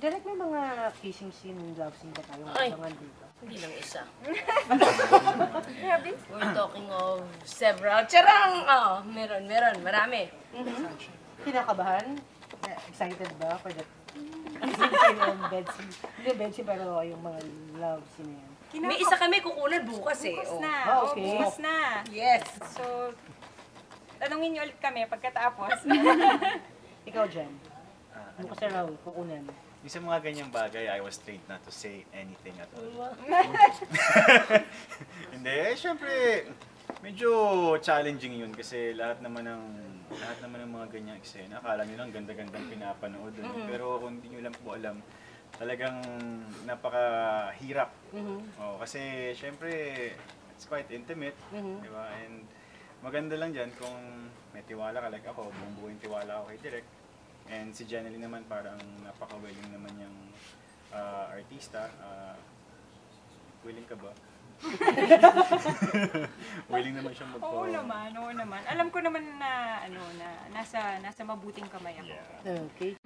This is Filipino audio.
Direct may mga kissing scene, love scene ba tayong abangan dito? Hindi lang isa. Grabe. We're talking of several. Charang! Meron. Marami. Kinakabahan? Excited ba for that? Scene and bed scene? Hindi bed scene, pero yung mga love scene na yan. May isa kami kukunan bukas eh. Bukas Oh. na. Okay. Bukas na. Yes. So, tanungin niyo ulit kami pagkatapos. Ikaw, Jen. Bukas na raw, kukunan. Yung sa mga ganyang bagay, I was trained not to say anything at all. Hindi, syempre, medyo challenging yun kasi lahat naman ng mga ganyang eksena, akala nyo lang ganda-gandang pinapanood. Pero kung hindi nyo lang po alam, talagang napakahirap. Kasi syempre, it's quite intimate, di ba? And maganda lang dyan kung may tiwala ka, like ako, buong buo yung tiwala ako kay Direk. And si Jeneline naman parang napaka-willing naman yung artista. Willing ka ba? Willing naman siyang Oo naman. Alam ko naman na nasa mabuting kamay ako. Okay.